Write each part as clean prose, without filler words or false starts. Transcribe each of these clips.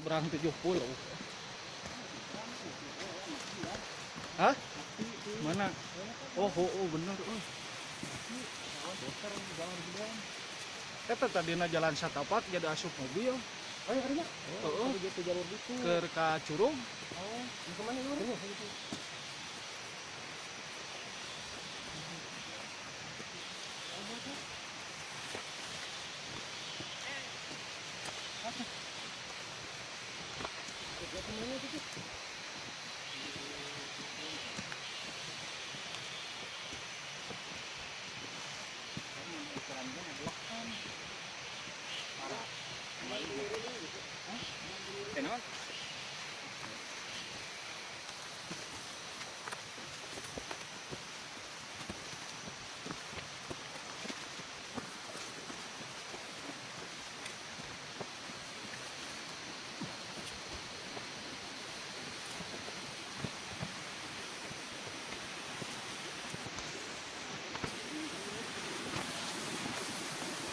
nyebrang 70. Hah? Mana? Oh bener. Eta tadina jalan Satapat jadi asup mobil. Oh ya karena? Heeh. Gitu jalur gitu. Ke ka Curug. Oh, kemana lu?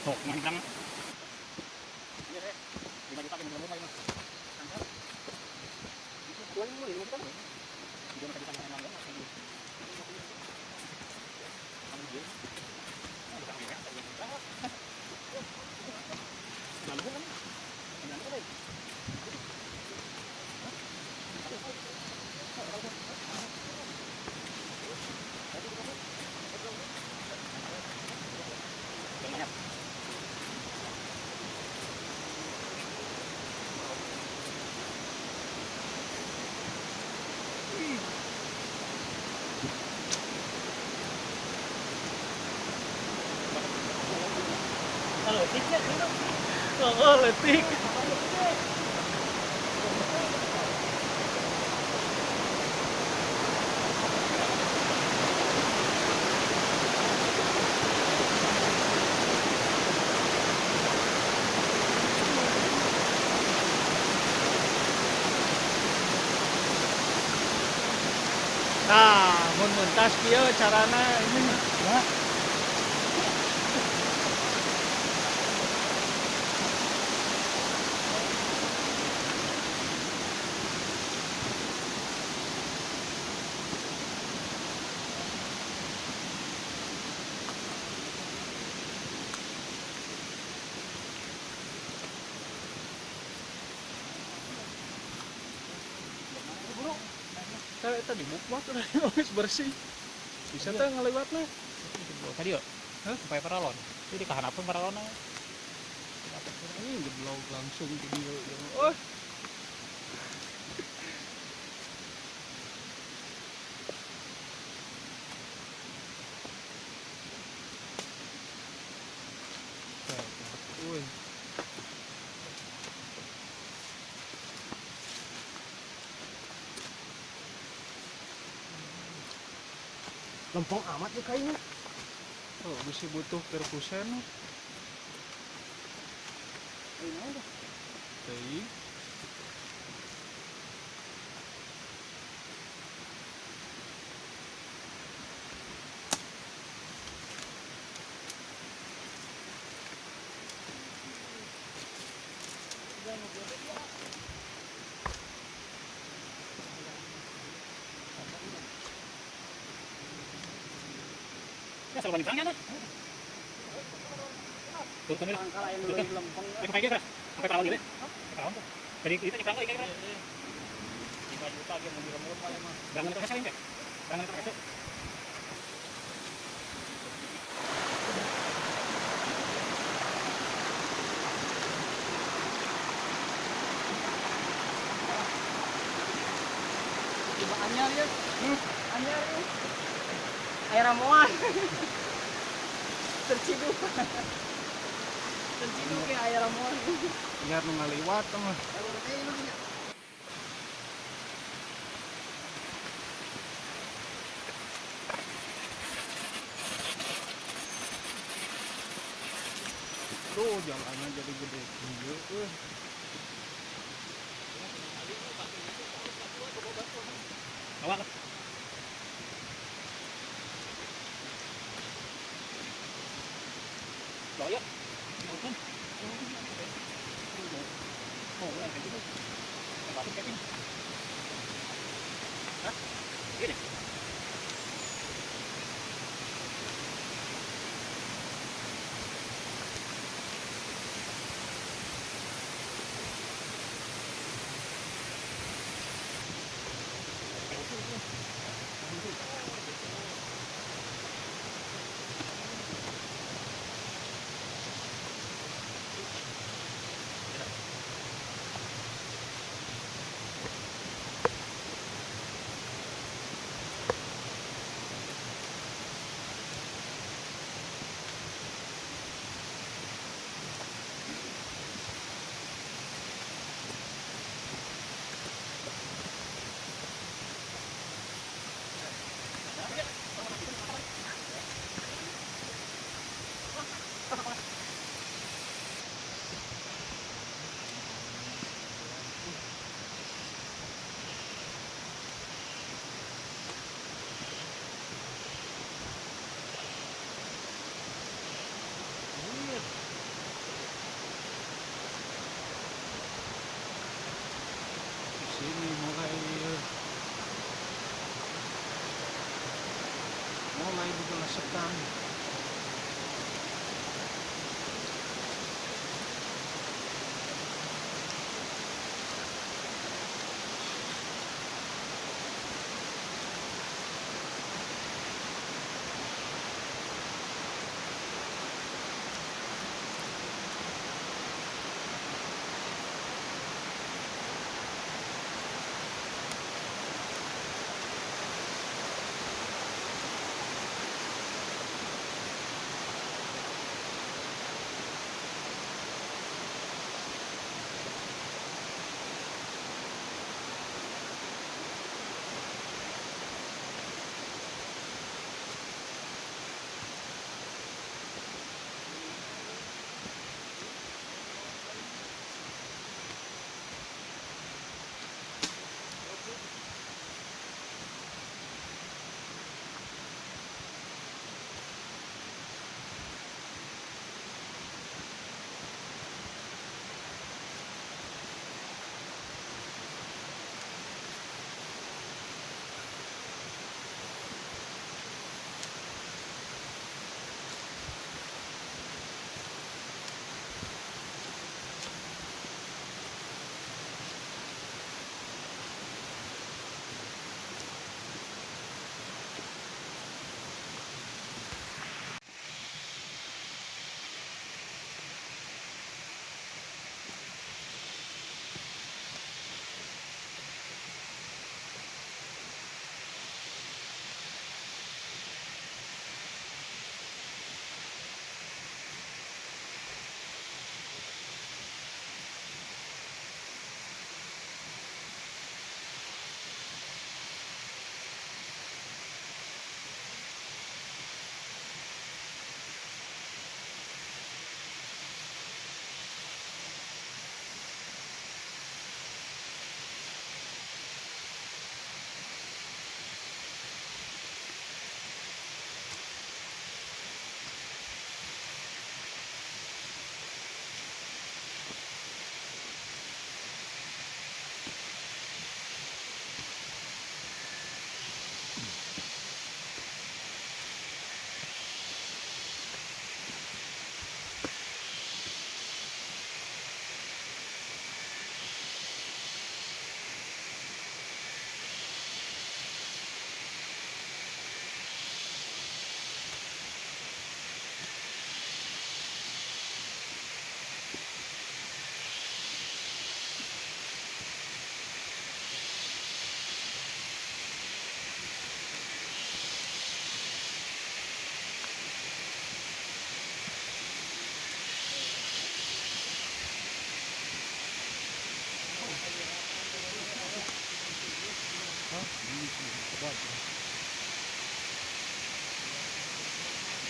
Oh, mantap. Iya, 5 juta yang belum mah. Mantap. Itu kuali lu 5 juta. Dia masih bisa makan lagi. Ambil. Nah, bisa ambil ya. Lalu kan? Jangan lupa deh. Kalau tiknya itu Oh, letik. Nah, mun mentas kieu carana ini mah. Ya. Eta dibukmat udah geus bersih. Bisa teh ngaliwatna. tadi yuk. Hah? Supaya paralon. Jadi kahanapeun paralonna. Ini jeblok langsung ke dia. Oh, woi. Lempong amat tuh kayaknya. Oh, bisa butuh perkusen. Ini aja. Teuing. Ya selalu banding nah. Tuh, kan angka lain dulu lempeng. Pakai gitu, pakai paralon gitu. Paralon tuh. Jadi kita nyebrang lagi kira-kira. 5 juta dia mau diremut kali mah. Jangan terkasih enggak? Jangan terkasih. Coba anyar ya. Anyar. Air ramuan. Terciduk. Terciduk ya air ramuan. Biar nu ngaliwat mah. Tuh jalannya jadi gede. Iya, Bawa lah. Bawa yuk. Oh, kan. Oh, kan gitu. Bakit Kevin? Hah? Gini. Sini mulai digelesekan.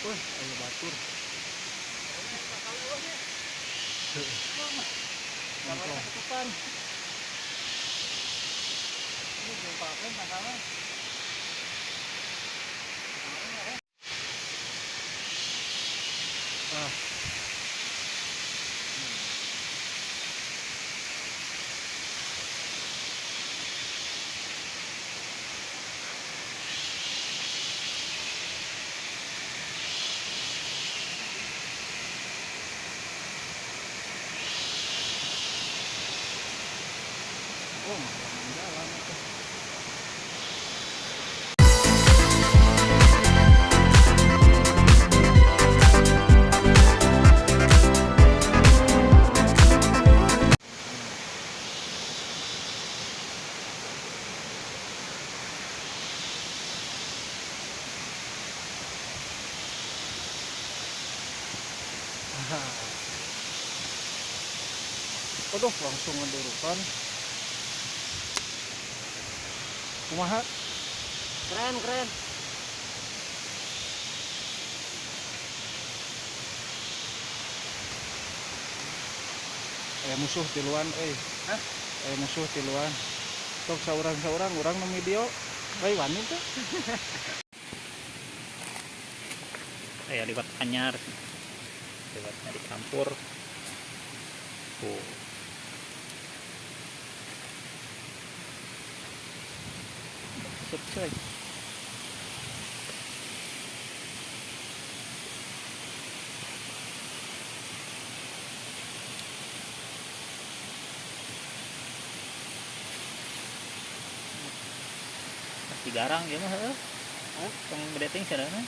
Wah, ayo batur. Mantap. Ketupan. Ini jumpa kan tangkalan. Ah. Oh, jalan itu. Aduh, langsung ngedurukan. Kumaha? Keren, keren. Musuh tiluan, Hah? Musuh tiluan. Tok saurang-saurang urang nu video. Wani tuh. Liwat anyar. Liwatnya dicampur. Tuh. Sip, coy. Digarang ya mah heuh. Tong bedeting sadana.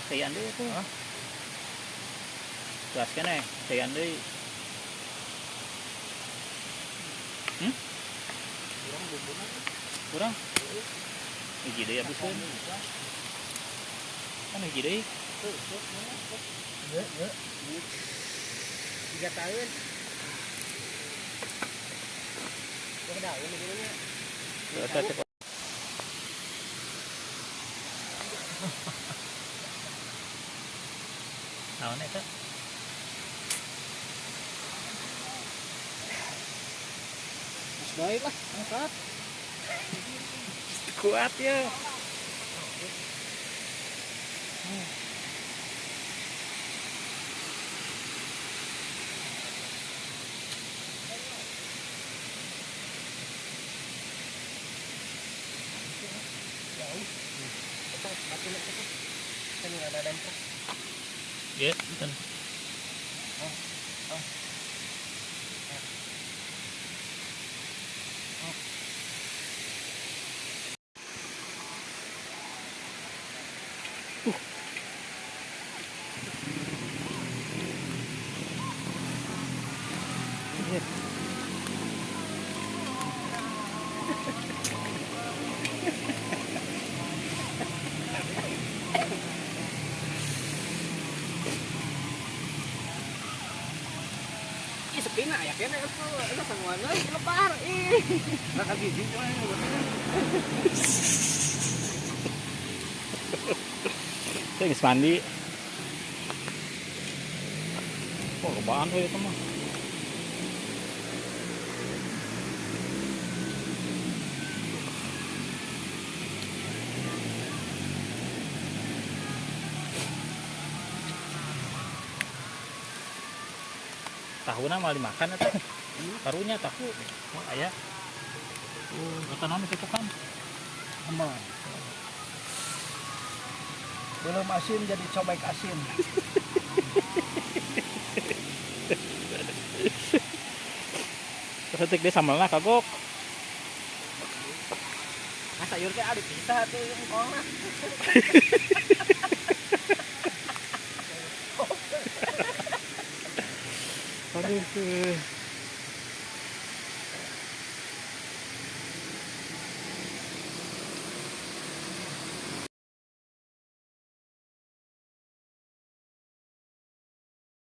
Teuyan deui tuh. Gas keneh, teuyan deui. Urang bumbuna. Kurang? Hiji deui abiskeun. Kan hiji deui. Ye. 3 tahun. Udah daun ini nya. Cek. Naon eta? Mas baik lah, angkat. Kuat ya. Ya, betul. Sepi na ya kene itu sanguana lepar Nakal gigi geus mandi. Oh, lobaan we eta mah. Tahuna malah dimakan eta. Karunya tahu. Oh, aya. Eta naon ditutukan? aman. Belum asin jadi cobek asin. Terus deuk samalna kagok. Sayur teh ada pisah tuh engkolna. Aduh.